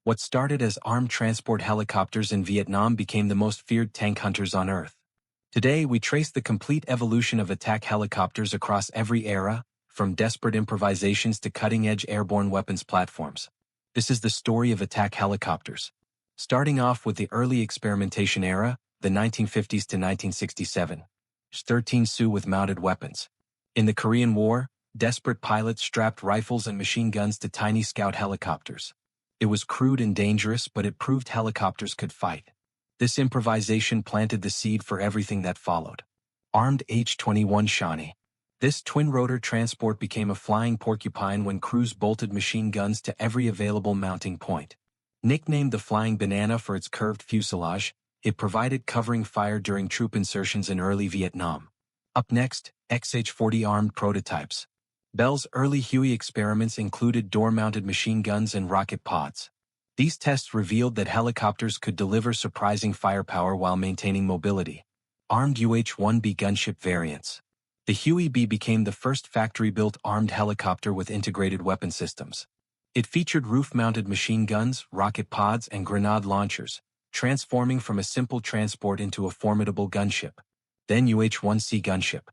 What started as armed transport helicopters in Vietnam became the most feared tank hunters on Earth. Today, we trace the complete evolution of attack helicopters across every era, from desperate improvisations to cutting-edge airborne weapons platforms. This is the story of attack helicopters. Starting off with the early experimentation era, the 1950s to 1967. 13 Sioux with mounted weapons. In the Korean War, desperate pilots strapped rifles and machine guns to tiny scout helicopters. It was crude and dangerous, but it proved helicopters could fight. This improvisation planted the seed for everything that followed. Armed H-21 Shawnee. This twin-rotor transport became a flying porcupine when crews bolted machine guns to every available mounting point. Nicknamed the Flying Banana for its curved fuselage, it provided covering fire during troop insertions in early Vietnam. Up next, XH-40 armed prototypes. Bell's early Huey experiments included door-mounted machine guns and rocket pods. These tests revealed that helicopters could deliver surprising firepower while maintaining mobility. Armed UH-1B gunship variants. The Huey-B became the first factory-built armed helicopter with integrated weapon systems. It featured roof-mounted machine guns, rocket pods, and grenade launchers, transforming from a simple transport into a formidable gunship. Then UH-1C gunship.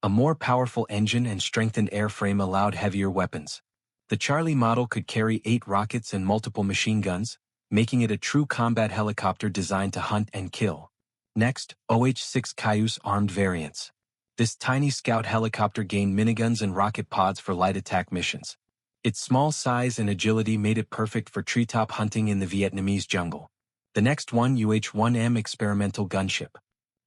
A more powerful engine and strengthened airframe allowed heavier weapons. The Charlie model could carry 8 rockets and multiple machine guns, making it a true combat helicopter designed to hunt and kill. Next, OH-6 Cayuse armed variants. This tiny scout helicopter gained miniguns and rocket pods for light attack missions. Its small size and agility made it perfect for treetop hunting in the Vietnamese jungle. The next one, UH-1M experimental gunship.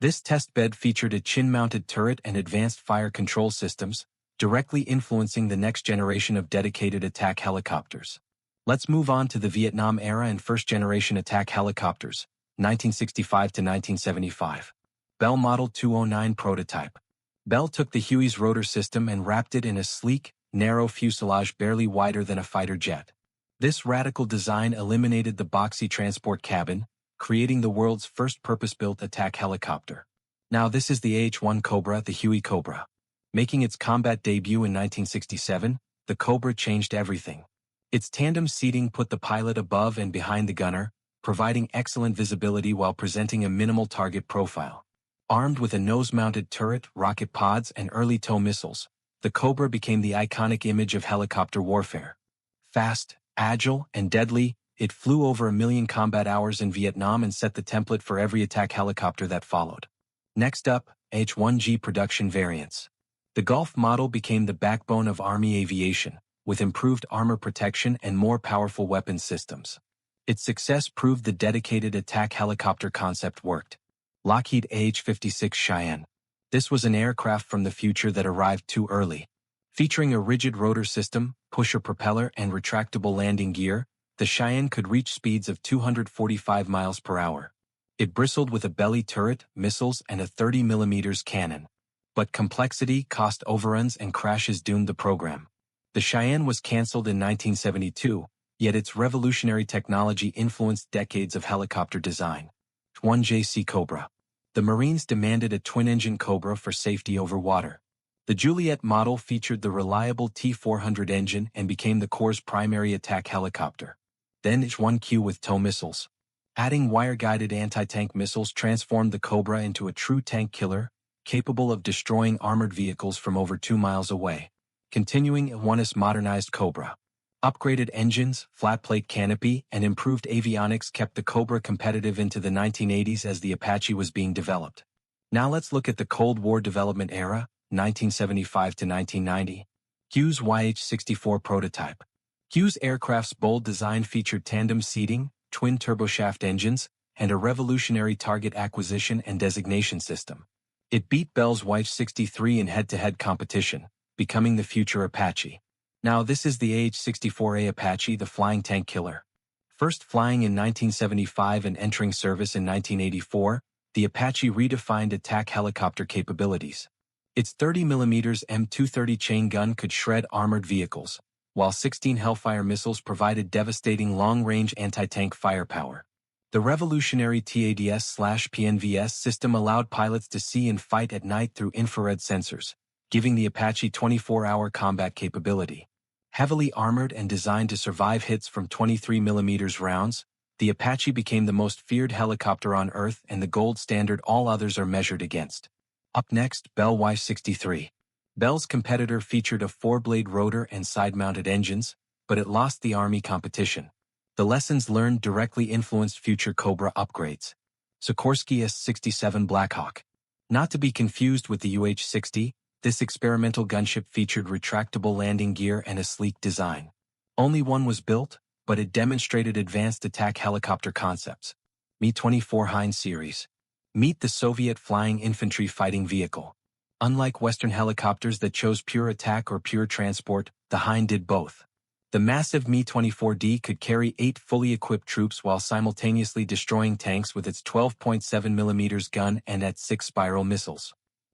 This testbed featured a chin-mounted turret and advanced fire control systems, directly influencing the next generation of dedicated attack helicopters. Let's move on to the Vietnam era and first-generation attack helicopters, 1965 to 1975. Bell Model 209 prototype. Bell took the Huey's rotor system and wrapped it in a sleek, narrow fuselage barely wider than a fighter jet. This radical design eliminated the boxy transport cabin, creating the world's first purpose-built attack helicopter. Now this is the AH-1 Cobra, the Huey Cobra. Making its combat debut in 1967, the Cobra changed everything. Its tandem seating put the pilot above and behind the gunner, providing excellent visibility while presenting a minimal target profile. Armed with a nose-mounted turret, rocket pods, and early tow missiles, the Cobra became the iconic image of helicopter warfare. Fast, agile, and deadly, it flew over 1 million combat hours in Vietnam and set the template for every attack helicopter that followed. Next up, H-1G production variants. The Gulf model became the backbone of Army aviation, with improved armor protection and more powerful weapons systems. Its success proved the dedicated attack helicopter concept worked. Lockheed AH-56 Cheyenne. This was an aircraft from the future that arrived too early. Featuring a rigid rotor system, pusher propeller, and retractable landing gear, the Cheyenne could reach speeds of 245 miles per hour. It bristled with a belly turret, missiles, and a 30mm cannon. But complexity, cost overruns, and crashes doomed the program. The Cheyenne was canceled in 1972, yet its revolutionary technology influenced decades of helicopter design. 1JC Cobra. The Marines demanded a twin-engine Cobra for safety over water. The Juliet model featured the reliable T-400 engine and became the Corps' primary attack helicopter. Then H-1Q with tow missiles. Adding wire-guided anti-tank missiles transformed the Cobra into a true tank killer, capable of destroying armored vehicles from over 2 miles away. Continuing H-1's modernized Cobra. Upgraded engines, flat-plate canopy, and improved avionics kept the Cobra competitive into the 1980s as the Apache was being developed. Now let's look at the Cold War development era, 1975 to 1990. Hughes YH-64 prototype. Hughes aircraft's bold design featured tandem seating, twin turboshaft engines, and a revolutionary target acquisition and designation system. It beat Bell's YH-63 in head-to-head competition, becoming the future Apache. Now this is the AH-64A Apache, the flying tank killer. First flying in 1975 and entering service in 1984, the Apache redefined attack helicopter capabilities. Its 30mm M230 chain gun could shred armored vehicles, while 16 Hellfire missiles provided devastating long-range anti-tank firepower. The revolutionary TADS/PNVS system allowed pilots to see and fight at night through infrared sensors, giving the Apache 24-hour combat capability. Heavily armored and designed to survive hits from 23mm rounds, the Apache became the most feared helicopter on Earth and the gold standard all others are measured against. Up next, Bell Y-63. Bell's competitor featured a four-blade rotor and side-mounted engines, but it lost the Army competition. The lessons learned directly influenced future Cobra upgrades. Sikorsky S-67 Blackhawk. Not to be confused with the UH-60, this experimental gunship featured retractable landing gear and a sleek design. Only one was built, but it demonstrated advanced attack helicopter concepts. Mi-24 Hind series. Meet the Soviet flying infantry fighting vehicle. Unlike Western helicopters that chose pure attack or pure transport, the Hind did both. The massive Mi-24D could carry 8 fully equipped troops while simultaneously destroying tanks with its 12.7mm gun and at 6 spiral missiles.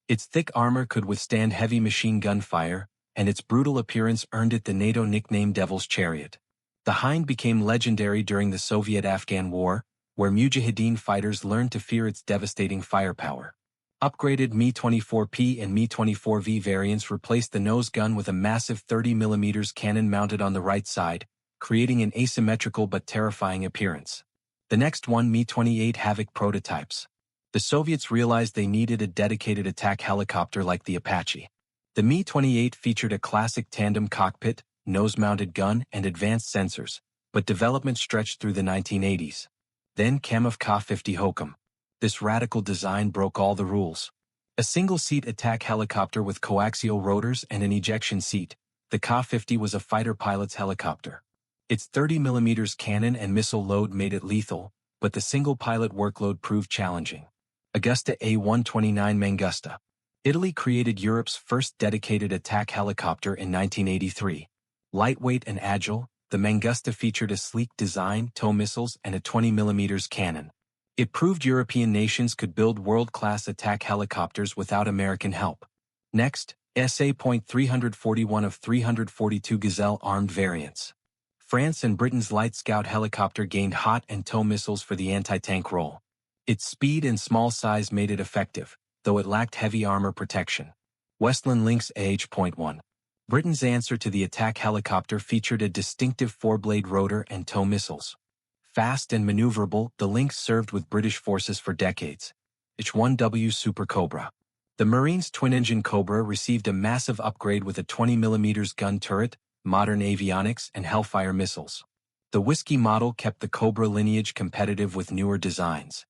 Its thick armor could withstand heavy machine gun fire, and its brutal appearance earned it the NATO nickname Devil's Chariot. The Hind became legendary during the Soviet-Afghan War, where Mujahideen fighters learned to fear its devastating firepower. Upgraded Mi-24P and Mi-24V variants replaced the nose gun with a massive 30mm cannon mounted on the right side, creating an asymmetrical but terrifying appearance. The next one, Mi-28 Havoc prototypes. The Soviets realized they needed a dedicated attack helicopter like the Apache. The Mi-28 featured a classic tandem cockpit, nose-mounted gun, and advanced sensors, but development stretched through the 1980s. Then came Ka-50 Hokum. This radical design broke all the rules. A single-seat attack helicopter with coaxial rotors and an ejection seat, the Ka-50 was a fighter pilot's helicopter. Its 30mm cannon and missile load made it lethal, but the single-pilot workload proved challenging. Augusta A-129 Mangusta. Italy created Europe's first dedicated attack helicopter in 1983. Lightweight and agile, the Mangusta featured a sleek design, tow missiles, and a 20mm cannon. It proved European nations could build world-class attack helicopters without American help. Next, SA.341 of 342 Gazelle armed variants. France and Britain's Light Scout helicopter gained hot and tow missiles for the anti-tank role. Its speed and small size made it effective, though it lacked heavy armor protection. Westland Lynx AH.1. Britain's answer to the attack helicopter featured a distinctive four-blade rotor and tow missiles. Fast and maneuverable, the Lynx served with British forces for decades. H-1W Super Cobra. The Marines' twin-engine Cobra received a massive upgrade with a 20mm gun turret, modern avionics, and Hellfire missiles. The Whiskey model kept the Cobra lineage competitive with newer designs.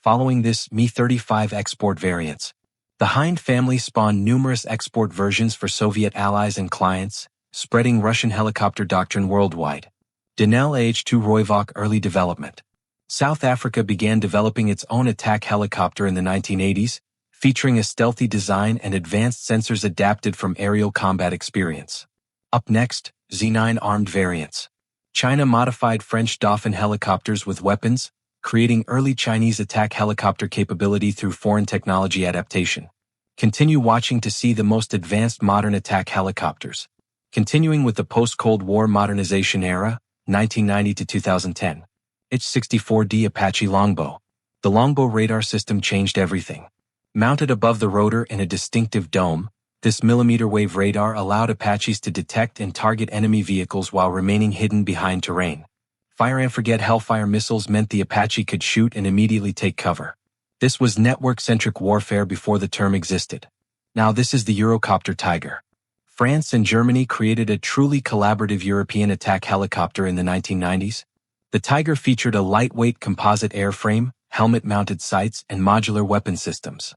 Following this, Mi-35 export variants. The Hind family spawned numerous export versions for Soviet allies and clients, spreading Russian helicopter doctrine worldwide. Denel AH-2 Roivok early development. South Africa began developing its own attack helicopter in the 1980s, featuring a stealthy design and advanced sensors adapted from aerial combat experience. Up next, Z-9 armed variants. China modified French Dauphin helicopters with weapons, creating early Chinese attack helicopter capability through foreign technology adaptation. Continue watching to see the most advanced modern attack helicopters. Continuing with the post-Cold War modernization era, 1990 to 2010. H-64D Apache Longbow. The Longbow radar system changed everything. Mounted above the rotor in a distinctive dome, this millimeter-wave radar allowed Apaches to detect and target enemy vehicles while remaining hidden behind terrain. Fire and forget Hellfire missiles meant the Apache could shoot and immediately take cover. This was network-centric warfare before the term existed. Now this is the Eurocopter Tiger. France and Germany created a truly collaborative European attack helicopter in the 1990s. The Tiger featured a lightweight composite airframe, helmet-mounted sights, and modular weapon systems.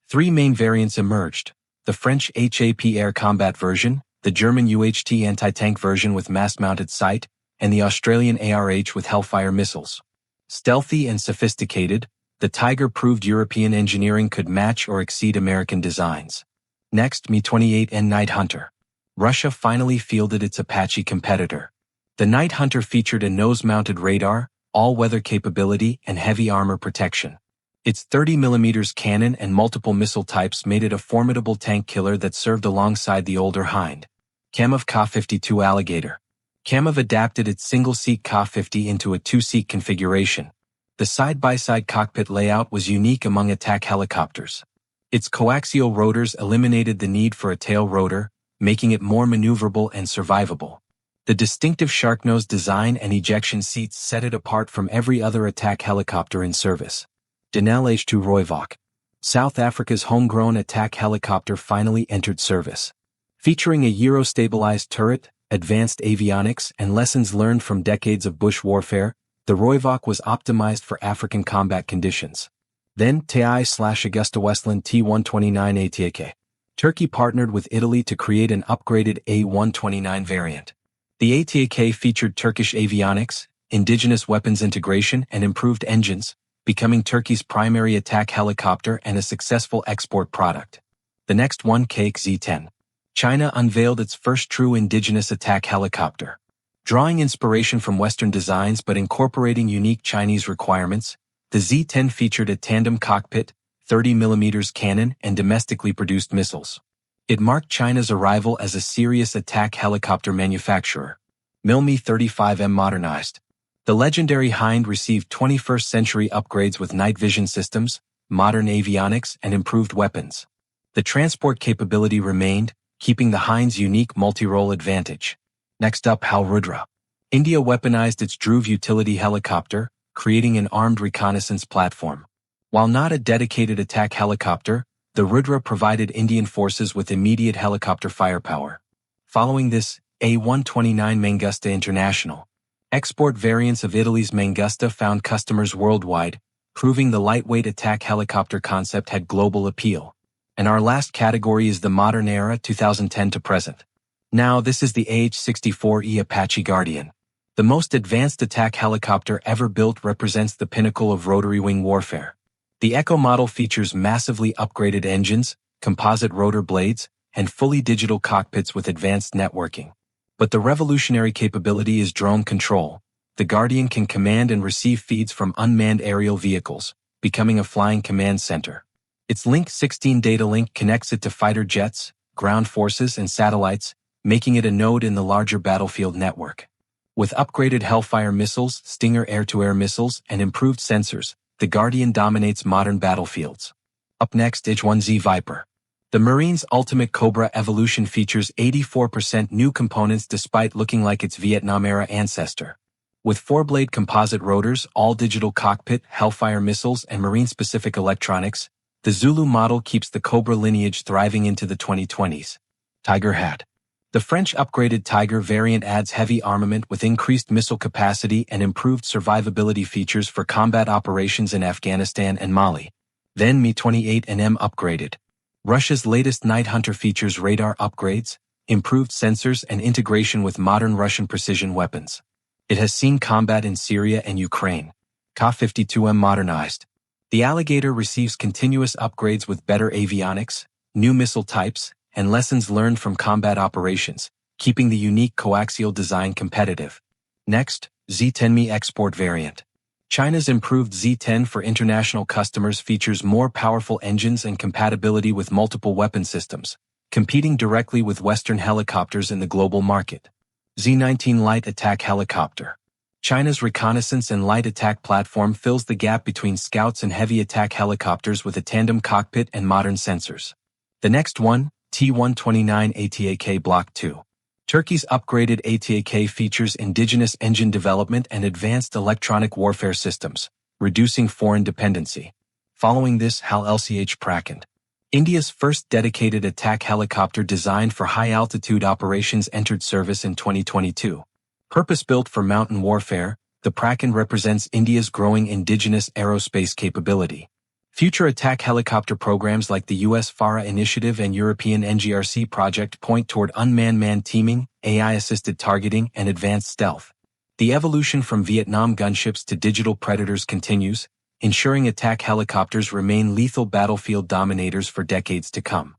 3 main variants emerged: the French HAP air combat version, the German UHT anti-tank version with mast-mounted sight, and the Australian ARH with Hellfire missiles. Stealthy and sophisticated, the Tiger proved European engineering could match or exceed American designs. Next, Mi-28N Night Hunter. Russia finally fielded its Apache competitor. The Night Hunter featured a nose-mounted radar, all-weather capability, and heavy armor protection. Its 30mm cannon and multiple missile types made it a formidable tank killer that served alongside the older Hind. Kamov Ka-52 Alligator. Kamov adapted its single-seat Ka-50 into a two-seat configuration. The side-by-side cockpit layout was unique among attack helicopters. Its coaxial rotors eliminated the need for a tail rotor, making it more maneuverable and survivable. The distinctive shark-nose design and ejection seats set it apart from every other attack helicopter in service. Denel H-2 Royvok. South Africa's homegrown attack helicopter finally entered service. Featuring a Euro-stabilized turret, advanced avionics, and lessons learned from decades of bush warfare, the Royvok was optimized for African combat conditions. Then TI/Augusta Westland T-129 ATAK. Turkey partnered with Italy to create an upgraded A-129 variant. The ATAK featured Turkish avionics, indigenous weapons integration, and improved engines, becoming Turkey's primary attack helicopter and a successful export product. The next one, KX-Z-10. China unveiled its first true indigenous attack helicopter. Drawing inspiration from Western designs but incorporating unique Chinese requirements, the Z-10 featured a tandem cockpit, 30mm cannon, and domestically produced missiles. It marked China's arrival as a serious attack helicopter manufacturer. Mi-35M modernized. The legendary Hind received 21st-century upgrades with night vision systems, modern avionics, and improved weapons. The transport capability remained, keeping the Hind's unique multi-role advantage. Next up, HAL Rudra. India weaponized its Dhruv utility helicopter, creating an armed reconnaissance platform. While not a dedicated attack helicopter, the Rudra provided Indian forces with immediate helicopter firepower. Following this, A-129 Mangusta International. Export variants of Italy's Mangusta found customers worldwide, proving the lightweight attack helicopter concept had global appeal. And our last category is the modern era 2010 to present. Now this is the AH-64E Apache Guardian. The most advanced attack helicopter ever built, represents the pinnacle of rotary wing warfare. The Echo model features massively upgraded engines, composite rotor blades, and fully digital cockpits with advanced networking. But the revolutionary capability is drone control. The Guardian can command and receive feeds from unmanned aerial vehicles, becoming a flying command center. Its Link 16 data link connects it to fighter jets, ground forces, and satellites, making it a node in the larger battlefield network. With upgraded Hellfire missiles, Stinger air-to-air missiles, and improved sensors, the Guardian dominates modern battlefields. Up next, H-1Z Viper. The Marine's ultimate Cobra evolution features 84% new components despite looking like its Vietnam-era ancestor. With 4-blade composite rotors, all-digital cockpit, Hellfire missiles, and marine-specific electronics, the Zulu model keeps the Cobra lineage thriving into the 2020s. Tiger Hat. The French upgraded Tiger variant adds heavy armament with increased missile capacity and improved survivability features for combat operations in Afghanistan and Mali. Then Mi-28M upgraded. Russia's latest Night Hunter features radar upgrades, improved sensors, and integration with modern Russian precision weapons. It has seen combat in Syria and Ukraine. Ka-52M modernized. The Alligator receives continuous upgrades with better avionics, new missile types, and lessons learned from combat operations, keeping the unique coaxial design competitive. Next, Z-10 Mi export variant. China's improved Z-10 for international customers features more powerful engines and compatibility with multiple weapon systems, competing directly with Western helicopters in the global market. Z-19 Light Attack Helicopter. China's reconnaissance and light attack platform fills the gap between scouts and heavy attack helicopters with a tandem cockpit and modern sensors. The next one, T-129 ATAK Block 2. Turkey's upgraded ATAK features indigenous engine development and advanced electronic warfare systems, reducing foreign dependency. Following this, HAL LCH Prakand. India's first dedicated attack helicopter designed for high-altitude operations entered service in 2022. Purpose-built for mountain warfare, the Prakand represents India's growing indigenous aerospace capability. Future attack helicopter programs like the US FARA initiative and European NGRC project point toward unmanned man teaming, AI-assisted targeting, and advanced stealth. The evolution from Vietnam gunships to digital predators continues, ensuring attack helicopters remain lethal battlefield dominators for decades to come.